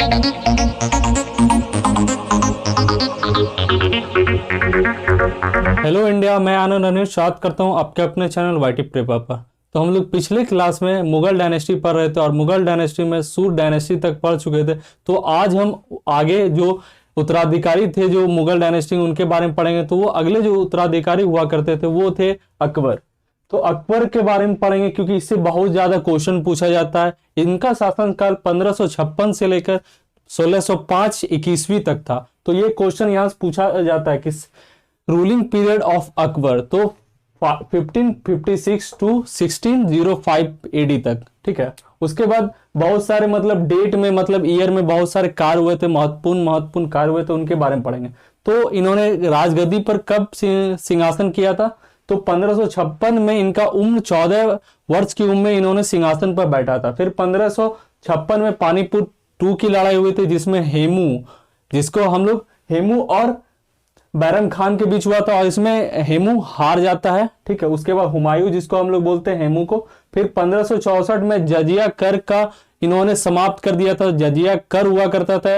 Hello India, मैं आनंद अनिल स्वागत करता हूं आपके अपने चैनल वाईटी प्रेपा पर। तो हम लोग पिछले क्लास में मुगल डायनेस्टी पढ़ रहे थे और मुगल डायनेस्टी में सूर डायनेस्टी तक पढ़ चुके थे। तो आज हम आगे जो उत्तराधिकारी थे जो मुगल डायनेस्टी उनके बारे में पढ़ेंगे। तो वो अगले जो उत्तराधिकारी हुआ करते थे वो थे अकबर। तो अकबर के बारे में पढ़ेंगे क्योंकि इससे बहुत ज्यादा क्वेश्चन पूछा जाता है। इनका शासनकाल 1556 से लेकर 1605 21वीं तक था। तो ये क्वेश्चन यहाँ से पूछा जाता है कि रूलिंग पीरियड ऑफ अकबर, तो 1556 टू 1605 एडी तक, ठीक है। उसके बाद बहुत सारे मतलब डेट में मतलब ईयर में बहुत सारे कार्य हुए थे, महत्वपूर्ण कार्य हुए थे, उनके बारे में पढ़ेंगे। तो इन्होंने राजगद्दी पर कब सिंहासन किया था? तो 1556 में इनका उम्र 14 वर्ष की उम्र में इन्होंने सिंहासन पर बैठा था। फिर 1556 में पानीपत 2 की लड़ाई हुई थी जिसमें जिसको हम लोग हेमू और बैरम खान के बीच हुआ था और इसमें हेमू हार जाता है, ठीक है। उसके बाद हुमायूं जिसको हम लोग बोलते हैं हेमू को। फिर 1564 में जजिया कर का इन्होंने समाप्त कर दिया था। जजिया कर हुआ करता था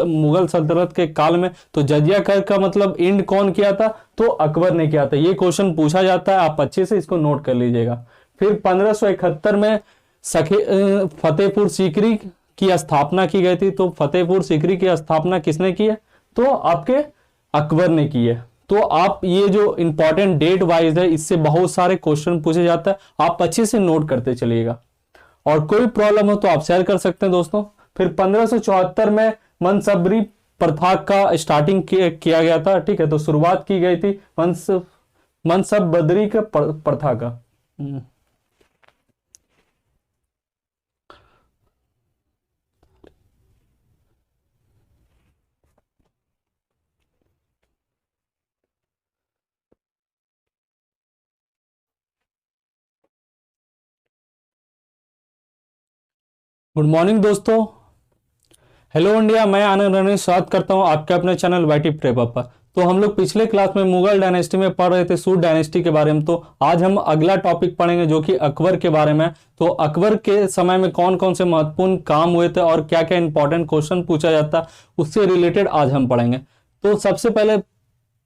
मुगल सल्तनत के काल में। तो जजिया कर का मतलब एंड कौन किया था? तो अकबर ने किया था। ये क्वेश्चन पूछा जाता है, आप अच्छे से इसको नोट कर लीजिएगा। फिर 1571 में फतेहपुर सीकरी की स्थापना की गई थी। तो फतेहपुर सीकरी की स्थापना किसने की है? तो आपके अकबर ने की है। तो आप ये जो इंपॉर्टेंट डेट वाइज है इससे बहुत सारे क्वेश्चन पूछे जाता है, आप अच्छे से नोट करते चलिएगा। और कोई प्रॉब्लम हो तो आप शेयर कर सकते हैं दोस्तों। फिर 1574 में मनसबरी प्रथा का स्टार्टिंग किया गया था, ठीक है। तो शुरुआत की गई थी मनसबरी का प्रथा का। गुड मॉर्निंग दोस्तों। हेलो इंडिया, मैं आनंद अनिल स्वागत करता हूं आपके अपने चैनल वाईटी प्रेपा पर। तो हम लोग पिछले क्लास में मुगल डायनेस्टी में पढ़ रहे थे सूर डायनेस्टी के बारे में। तो आज हम अगला टॉपिक पढ़ेंगे जो कि अकबर के बारे में। तो अकबर के समय में कौन कौन से महत्वपूर्ण काम हुए थे और क्या क्या इंपॉर्टेंट क्वेश्चन पूछा जाता, उससे रिलेटेड आज हम पढ़ेंगे। तो सबसे पहले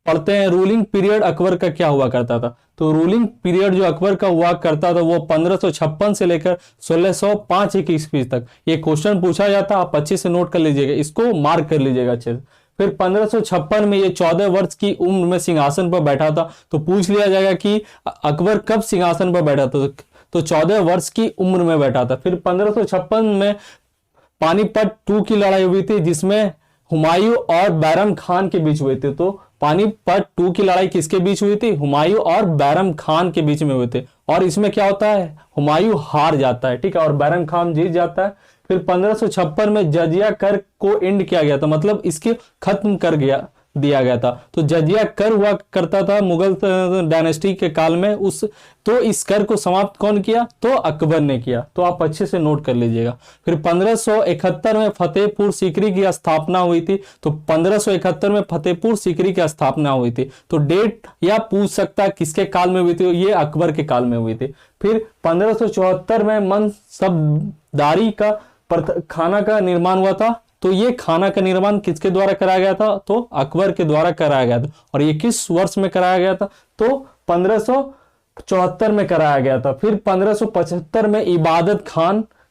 पढ़ते हैं रूलिंग पीरियड अकबर का क्या हुआ करता था। तो रूलिंग पीरियड जो अकबर का हुआ करता था वो 1556 से लेकर 1605 ईस्वी तक। ये क्वेश्चन पूछा जाता, आप अच्छे से नोट कर लीजिएगा, इसको मार्क कर लीजिएगा अच्छे से। फिर 1556 में ये 14 वर्ष की उम्र में सिंहासन पर बैठा था। तो पूछ लिया जाएगा कि अकबर कब सिंहासन पर बैठा था? तो 14 वर्ष की उम्र में बैठा था। फिर 1556 में पानीपत 2 की लड़ाई हुई थी जिसमें हुमायूं और बैरम खान के बीच हुए थे। तो पानीपत 2 की लड़ाई किसके बीच हुई थी? हुमायूं और बैरम खान के बीच में हुए थे। और इसमें क्या होता है? हुमायूं हार जाता है, ठीक है, और बैरम खान जीत जाता है। फिर 1556 में जजिया कर को एंड किया गया था, मतलब इसके खत्म कर दिया गया था। तो जजिया कर हुआ करता था मुगल डायनेस्टी के काल में। तो इस कर को समाप्त कौन किया? तो अकबर ने किया। तो आप अच्छे से नोट कर लीजिएगा। फिर 1571 में फतेहपुर सीकरी की स्थापना हुई थी। तो 1571 में फतेहपुर सीकरी की स्थापना हुई थी। तो डेट या पूछ सकता है किसके काल में हुई थी? ये अकबर के काल में हुई थी। फिर 1574 में मनसबदारी का खाना का निर्माण हुआ था। तो ये खाना का निर्माण किसके द्वारा कराया गया था? तो अकबर के द्वारा कराया गया था। और ये किस वर्ष में कराया गया था? तो 1574 में कराया गया था। फिर 1575 में इबादत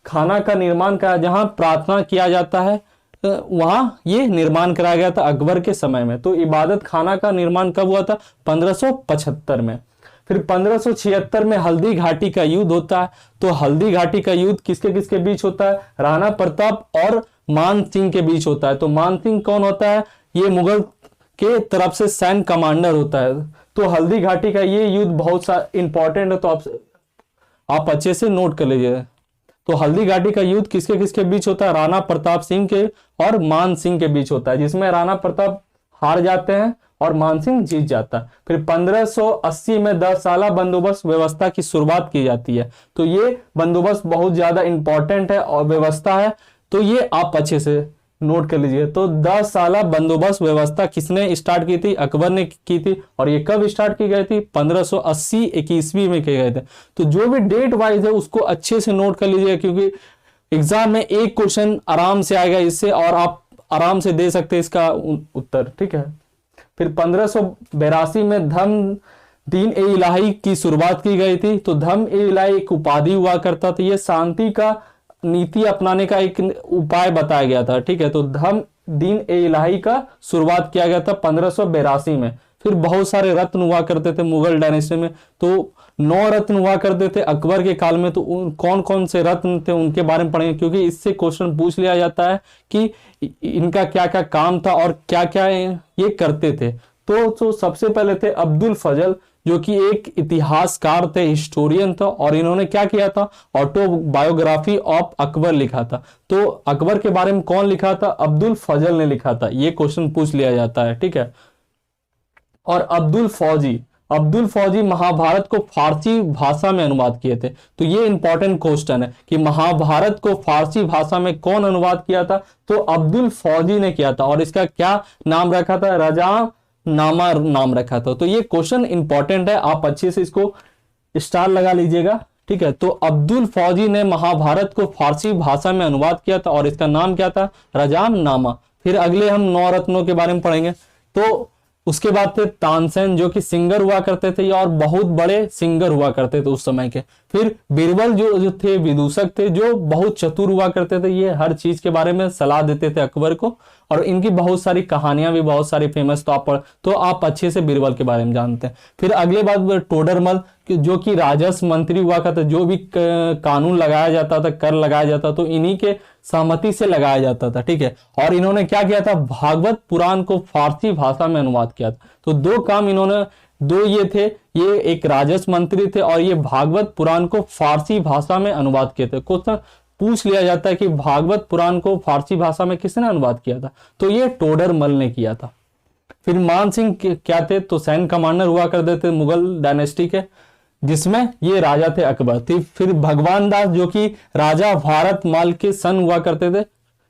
खाना का निर्माण का जहां प्रार्थना किया जाता है वहां ये निर्माण कराया गया था अकबर के समय में। तो इबादत खाना का निर्माण कब हुआ था? 1575 में। फिर 1576 में हल्दी घाटी का युद्ध होता है। तो हल्दी घाटी का युद्ध किसके किसके बीच होता है? राणा प्रताप और मान सिंह के बीच होता है। तो मान सिंह कौन होता है? ये मुगल के तरफ से सैन्य कमांडर होता है। तो हल्दी घाटी का ये युद्ध बहुत सा इंपॉर्टेंट है, तो आप अच्छे से नोट कर लीजिए। तो हल्दी घाटी का युद्ध किसके किसके बीच होता है? राणा प्रताप सिंह के और मान सिंह के बीच होता है, जिसमें राणा प्रताप हार जाते हैं और मान सिंह जीत जाता है। फिर 1580 में 10 साला बंदोबस्त व्यवस्था की शुरुआत की जाती है। तो ये बंदोबस्त बहुत ज्यादा इंपॉर्टेंट है और व्यवस्था है, तो ये आप अच्छे से नोट कर लीजिए। तो 10 साला बंदोबस्त व्यवस्था किसने स्टार्ट की थी? अकबर ने की थी। और ये कब स्टार्ट की गई थी? 1580 ईस्वी में किए गए थे। तो जो भी डेट वाइज है उसको अच्छे से नोट कर लीजिए, क्योंकि एग्जाम में एक क्वेश्चन आराम से आएगा इससे, और आप आराम से दे सकते हैं इसका उत्तर, ठीक है। फिर 1582 में धम्म दीन ए इलाही की शुरुआत की गई थी। तो धम्म ए इलाही एक उपाधि हुआ करता था, यह शांति का नीति अपनाने का एक उपाय बताया गया था, ठीक है। तो धम्म दीन ए इलाही का शुरुआत किया गया था 1582 में। फिर बहुत सारे रत्न हुआ करते थे मुगल डायनेस्टी में, तो 9 रत्न हुआ करते थे अकबर के काल में। तो कौन कौन से रत्न थे उनके बारे में पढ़ेंगे, क्योंकि इससे क्वेश्चन पूछ लिया जाता है कि इनका क्या क्या काम था और क्या क्या ये करते थे। तो सबसे पहले थे अब्दुल फजल, जो कि एक इतिहासकार थे, हिस्टोरियन था, और इन्होंने क्या किया था, ऑटोबायोग्राफी ऑफ अकबर लिखा था। तो अकबर के बारे में कौन लिखा था, अब्दुल फजल ने लिखा था, ये क्वेश्चन पूछ लिया जाता है, ठीक है। और अब्दुल फौजी महाभारत को फारसी भाषा में अनुवाद किए थे। तो ये इंपॉर्टेंट क्वेश्चन है कि महाभारत को फारसी भाषा में कौन अनुवाद किया था, तो अब्दुल फौजी ने किया था, और इसका क्या नाम रखा था, रजा नामा नाम रखा था। तो ये क्वेश्चन इंपॉर्टेंट है, आप अच्छे से इसको स्टार लगा लीजिएगा, ठीक है। तो अब्दुल फौजी ने महाभारत को फारसी भाषा में अनुवाद किया था, और इसका नाम क्या था, रजाम नामा। फिर अगले हम 9 रत्नों के बारे में पढ़ेंगे। तो उसके बाद थे तानसेन, जो कि सिंगर हुआ करते थे और बहुत बड़े सिंगर हुआ करते थे उस समय के। फिर बीरबल जो थे विदूषक थे, जो बहुत चतुर हुआ करते थे, ये हर चीज के बारे में सलाह देते थे अकबर को, और इनकी बहुत सारी कहानियां भी बहुत सारी फेमस, तो आप अच्छे से बीरबल के बारे में जानते हैं। फिर अगले बात टोडरमल, जो कि राजस्व मंत्री हुआ करते, जो भी कानून लगाया जाता था, कर लगाया जाता, तो इन्हीं के सहमति से लगाया जाता था, ठीक है। और इन्होंने क्या किया था, भागवत पुराण को फारसी भाषा में अनुवाद किया था। तो दो काम इन्होंने, दो ये थे, ये एक राजस्व मंत्री थे और ये भागवत पुराण को फारसी भाषा में अनुवाद किए थे। क्वेश्चन पूछ लिया जाता है कि भागवत पुराण को फारसी भाषा में किसने अनुवाद किया था, तो ये टोडरमल ने किया था। फिर मान सिंह क्या थे, तो सैन्य कमांडर हुआ करते थे मुगल डायनेस्टी के, जिसमें ये राजा थे अकबर थी। फिर भगवान दास, जो कि राजा भारत माल के सन हुआ करते थे,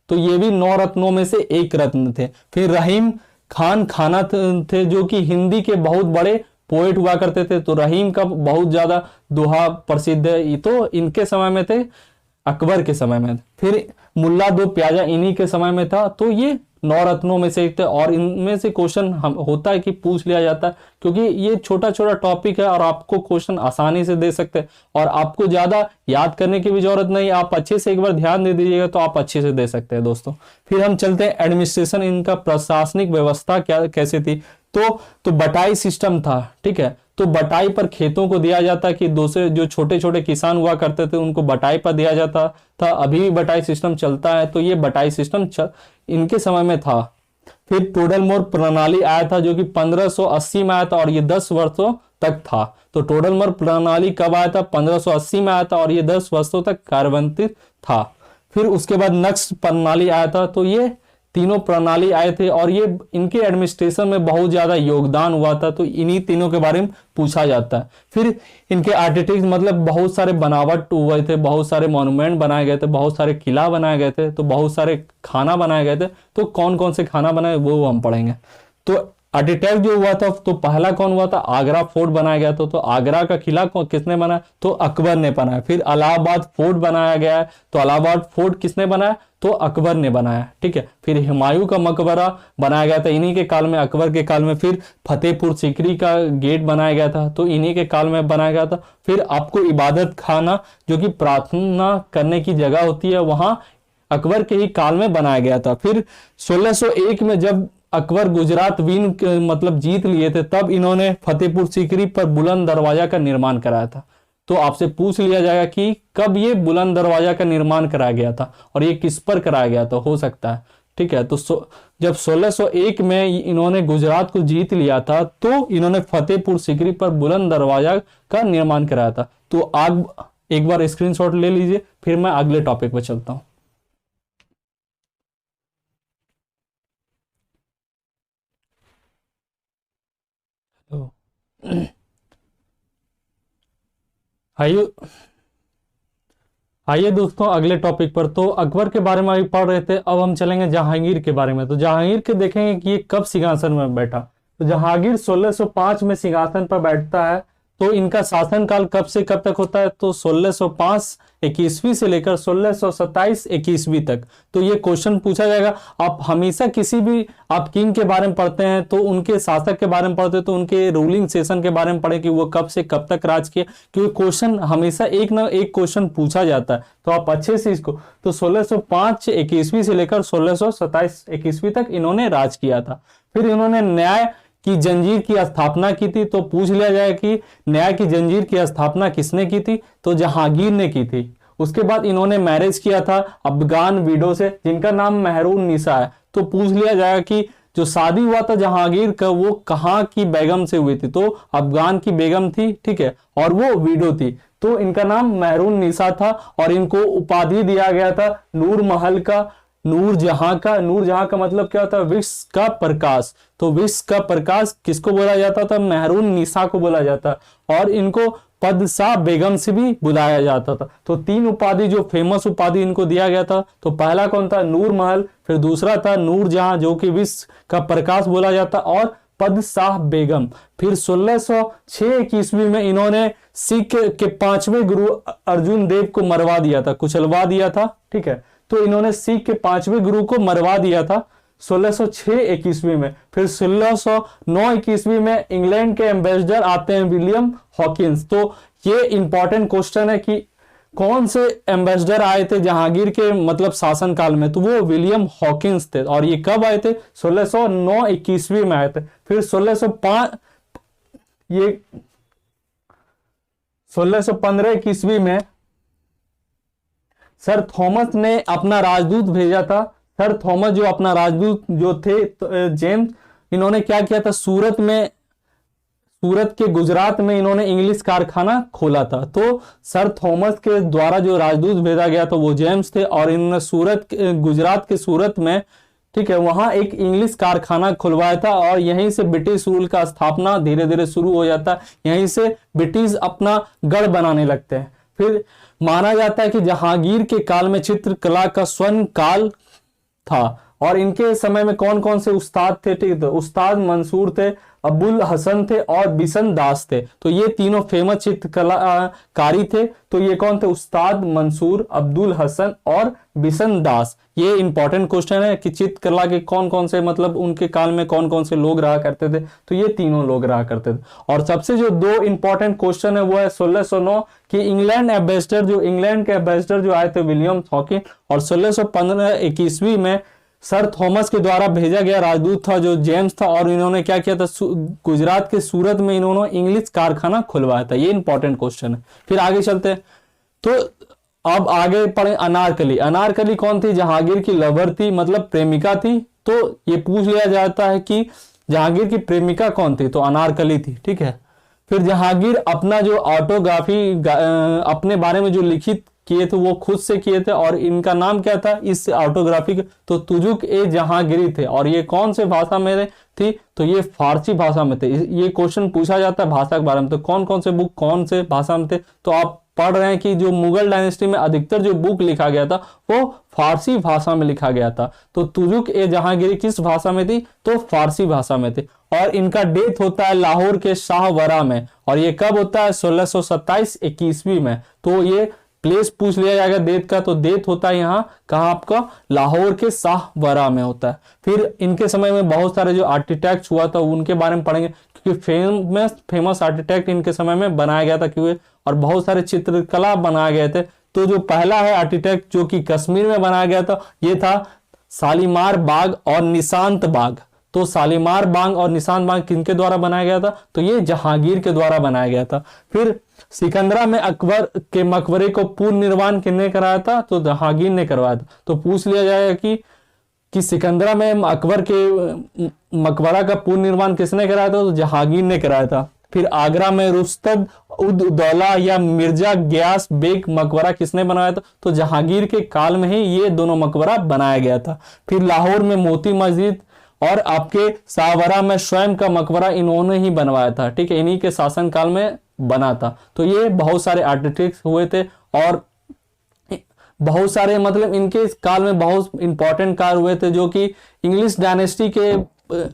तो ये भी 9 रत्नों में से एक रत्न थे। फिर रहीम खान खाना थे, जो कि हिंदी के बहुत बड़े पोएट हुआ करते थे। तो रहीम का बहुत ज्यादा दोहा प्रसिद्ध है, तो इनके समय में थे, अकबर के समय में। फिर मुल्ला दो प्याजा इन्हीं के समय में था। तो ये 9 रत्नों में से एक थे, और इनमें से क्वेश्चन होता है कि पूछ लिया जाता है, क्योंकि ये छोटा छोटा टॉपिक है और आपको क्वेश्चन आसानी से दे सकते हैं, और आपको ज्यादा याद करने की भी जरूरत नहीं, आप अच्छे से एक बार ध्यान दे दीजिएगा तो आप अच्छे से दे सकते हैं दोस्तों। फिर हम चलते हैं एडमिनिस्ट्रेशन, इनका प्रशासनिक व्यवस्था क्या कैसे थी। तो बटाई सिस्टम था, ठीक है। तो बटाई पर खेतों को दिया जाता कि दूसरे जो छोटे छोटे किसान हुआ करते थे उनको बटाई पर दिया जाता था। अभी भी बटाई सिस्टम चलता है, तो ये बटाई सिस्टम इनके समय में था। फिर टोडरमल प्रणाली आया था, जो कि 1580 में आया था, और ये 10 वर्षों तक था। तो टोडरमल प्रणाली कब आया था, 1580 में आया था, और ये 10 वर्षों तक कार्यान्वित था। फिर उसके बाद नक्श प्रणाली आया था। तो ये तीनों प्रणाली आए थे, और ये इनके एडमिनिस्ट्रेशन में बहुत ज्यादा योगदान हुआ था। तो इन्हीं तीनों के बारे में पूछा जाता है। फिर इनके आर्किटेक्ट, मतलब बहुत सारे बनावट हुए थे, बहुत सारे मॉन्यूमेंट बनाए गए थे, बहुत सारे किला बनाए गए थे, तो बहुत सारे खाना बनाए गए थे। तो कौन कौन से खाना बनाए वो हम पढ़ेंगे। तो आर्किटेक्ट जो हुआ था, तो पहला कौन हुआ था, आगरा फोर्ट बनाया गया था। तो आगरा का किला किसने बनाया, तो अकबर ने बनाया। फिर इलाहाबाद फोर्ट बनाया गया है, तो इलाहाबाद फोर्ट किसने बनाया, तो अकबर ने बनाया, ठीक है। फिर हुमायूं का मकबरा बनाया गया था इन्हीं के काल में, अकबर के काल में। फिर फतेहपुर सीकरी का गेट बनाया गया था, तो इन्हीं के काल में बनाया गया था। फिर आपको इबादत खाना, जो कि प्रार्थना करने की जगह होती है, वहां अकबर के ही काल में बनाया गया था। फिर 1601 में जब अकबर गुजरात मतलब जीत लिए थे, तब इन्होंने फतेहपुर सीकरी पर बुलंद दरवाजा का निर्माण कराया था। तो आपसे पूछ लिया जाएगा कि कब ये बुलंद दरवाजा का निर्माण कराया गया था और ये किस पर कराया गया था, हो सकता है, ठीक है। तो जब 1601 में इन्होंने गुजरात को जीत लिया था, तो इन्होंने फतेहपुर सीकरी पर बुलंद दरवाजा का निर्माण कराया था। तो आप एक बार स्क्रीनशॉट ले लीजिए, फिर मैं अगले टॉपिक पर चलता हूं। आइए आइए दोस्तों अगले टॉपिक पर। तो अकबर के बारे में अभी पढ़ रहे थे, अब हम चलेंगे जहांगीर के बारे में। तो जहांगीर के देखेंगे कि ये कब सिंहासन में बैठा। तो जहांगीर 1605 में सिंहासन पर बैठता है। तो इनका शासनकाल कब से कब तक होता है, तो 1605 21वीं से लेकर 1627 21वीं तक। तो ये क्वेश्चन पूछा जाएगा। आप हमेशा किसी भी आप किंग के बारे में पढ़ते हैं तो उनके शासक के बारे में पढ़ते हैं तो उनके रूलिंग सेशन के बारे में पढ़े कि वो कब से कब तक राज किया, क्योंकि क्वेश्चन हमेशा एक ना एक क्वेश्चन पूछा जाता है। तो आप अच्छे से इसको, तो 1605 21वीं से लेकर 1627 21वीं तक इन्होंने राज किया था। फिर इन्होंने न्याय की जंजीर की स्थापना की थी। तो पूछ लिया जाए कि न्याय की जंजीर की स्थापना किसने की थी, तो जहांगीर ने की थी। उसके बाद इन्होंने मैरिज किया था अफगान विडो से जिनका नाम महरून निसा है। तो पूछ लिया जाएगा कि जो शादी हुआ था जहांगीर का वो कहाँ की बेगम से हुई थी, तो अफगान की बेगम थी, ठीक है, और वो विडो थी। तो इनका नाम महरून निसा था और इनको उपाधि दिया गया था नूर महल का, नूर जहां का। नूर जहां का मतलब क्या होता है, विश्व का प्रकाश। तो विश्व का प्रकाश किसको बोला जाता था, महरून निसा को बोला जाता। और इनको पदशाह बेगम से भी बुलाया जाता था। तो तीन उपाधि जो फेमस उपाधि इनको दिया गया था, तो पहला कौन था, नूर महल, फिर दूसरा था नूर जहां जो कि विश्व का प्रकाश बोला जाता, और पदशाह बेगम। फिर 1606 ईस्वी में इन्होंने सिख के पांचवें गुरु अर्जुन देव को मरवा दिया था, कुचलवा दिया था, ठीक है। तो इन्होंने सिख के पांचवें गुरु को मरवा दिया था 1606 21वीं में। फिर 1609 21वीं में इंग्लैंड के एम्बेसडर आते हैं विलियम हॉकिंस। तो ये इंपॉर्टेंट क्वेश्चन है कि कौन से एम्बेसडर आए थे जहांगीर के मतलब शासन काल में, तो वो विलियम हॉकिंस थे। और ये कब आए थे, 1609 21वीं में आए थे। फिर 1605 ये 1615 21वीं में सर थॉमस ने अपना राजदूत भेजा था। सर थॉमस जो अपना राजदूत जो थे जेम्स, इन्होंने क्या किया था, सूरत के गुजरात में इन्होंने इंग्लिश कारखाना खोला था। तो सर थॉमस के द्वारा जो राजदूत भेजा गया था वो जेम्स थे और इन्होंने गुजरात के सूरत में, ठीक है, वहां एक इंग्लिश कारखाना खुलवाया था और यहीं से ब्रिटिश रूल का स्थापना धीरे धीरे शुरू हो जाता है। यहीं से ब्रिटिश अपना गढ़ बनाने लगते हैं। फिर माना जाता है कि जहांगीर के काल में चित्रकला का स्वर्ण काल था। और इनके समय में कौन कौन से उस्ताद थे, ठीक है, उस्ताद मंसूर थे, अबुल हसन थे और बिशन दास थे। तो ये तीनों फेमस चित्रकलाकारी थे। तो ये कौन थे, उस्ताद मंसूर, अब्दुल हसन और बिशन दास। ये इंपॉर्टेंट क्वेश्चन है कि चित्रकला के कौन कौन से मतलब उनके काल में कौन कौन से लोग रहा करते थे, तो ये तीनों लोग रहा करते थे। और सबसे जो दो इंपॉर्टेंट क्वेश्चन है वो है 1609 कि इंग्लैंड के एम्बेसडर जो आए थे विलियम हॉकिंस, और 1615 21वीं में सर थॉमस के द्वारा भेजा गया राजदूत था जो जेम्स था, और इन्होंने क्या किया था, गुजरात के सूरत में इन्होंने इंग्लिश कारखाना खुलवाया था। ये इंपॉर्टेंट क्वेश्चन है। फिर आगे चलते हैं। तो अब आगे पढ़े अनारकली। अनारकली कौन थी, जहांगीर की लवर थी, मतलब प्रेमिका थी। तो ये पूछ लिया जाता है कि जहांगीर की प्रेमिका कौन थी, तो अनारकली थी, ठीक है। फिर जहांगीर अपना जो ऑटोग्राफी अपने बारे में जो लिखित किए थे वो खुद से किए थे, और इनका नाम क्या था इस ऑटोग्राफी के, तो तुजुक ए जहांगीरी थे। और ये कौन से भाषा में थी, तो ये फारसी भाषा में थे। ये क्वेश्चन पूछा जाता है भाषा के बारे में, तो कौन कौन से बुक कौन से भाषा में थे, तो आप पढ़ रहे हैं कि जो मुगल डायनेस्टी में अधिकतर जो बुक लिखा गया था वो फारसी भाषा में लिखा गया था। तो तुजुक ए जहांगीरी किस भाषा में थी, तो फारसी भाषा में थी। और इनका डेथ होता है लाहौर के शाहवरा में, और ये कब होता है, 1627 21वीं में। तो ये प्लेस पूछ लिया जाएगा डेथ का, तो डेथ होता है यहाँ कहाँ आपका, लाहौर के शाहवरा में होता है। फिर इनके समय में बहुत सारे जो आर्किटेक्ट हुआ था उनके बारे में पढ़ेंगे, क्योंकि फेमस आर्किटेक्ट इनके समय में बनाया गया था, क्योंकि और बहुत सारे चित्रकला बनाए गए थे। तो जो पहला है आर्किटेक्ट जो कि कश्मीर में बनाया गया था, ये था शालीमार बाग और निशांत बाग। तो शालीमार बाग और निशांत बाग किनके द्वारा बनाया गया था, तो ये जहांगीर के द्वारा बनाया गया था। फिर सिकंदरा में अकबर के मकबरे को पूर्ण निर्माण किसने कराया था, तो जहांगीर ने करवाया था। तो पूछ लिया जाएगा कि सिकंदरा में अकबर के मकबरा का पूर्ण निर्माण किसने कराया था, तो जहांगीर ने कराया था। फिर आगरा में रुस्तद उद दौला या मिर्जा गयास बेग मकबरा किसने बनाया था, तो जहांगीर के काल में ही ये दोनों मकबरा बनाया गया था। फिर लाहौर में मोती मस्जिद और आपके शाहवरा में स्वयं का मकबरा इन्होंने ही बनवाया था, ठीक है, इन्हीं के शासन काल में बना था। तो ये बहुत सारे आर्किटेक्ट हुए थे और बहुत सारे मतलब इनके इस काल में बहुत इंपॉर्टेंट कार्य हुए थे जो कि इंग्लिश डायनेस्टी के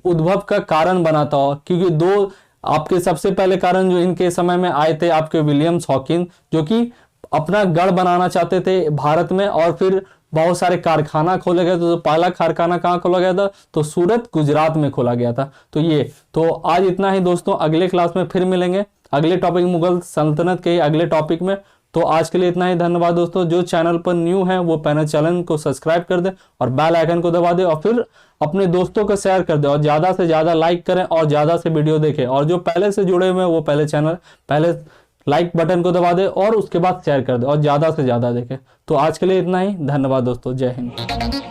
उद्भव का कारण बना था। क्योंकि दो आपके सबसे पहले कारण जो इनके समय में आए थे आपके विलियम्स हॉकिंस, जो कि अपना गढ़ बनाना चाहते थे भारत में, और फिर बहुत सारे कारखाना खोले गए। तो पहला कारखाना कहाँ खोला गया था? तो सूरत गुजरात में खोला गया था। तो आज इतना ही दोस्तों, अगले क्लास में फिर मिलेंगे अगले टॉपिक मुगल सल्तनत के अगले टॉपिक में। तो आज के लिए इतना ही, धन्यवाद दोस्तों। जो चैनल पर न्यू है वो चैनल को सब्सक्राइब कर दे और बेल आइकन को दबा दे, और फिर अपने दोस्तों को शेयर कर दे, और ज़्यादा से ज़्यादा लाइक करें और ज़्यादा से वीडियो देखें। और जो पहले से जुड़े हुए हैं वो पहले लाइक बटन को दबा दे और उसके बाद शेयर कर दे और ज़्यादा से ज़्यादा देखें। तो आज के लिए इतना ही, धन्यवाद दोस्तों, जय हिंद।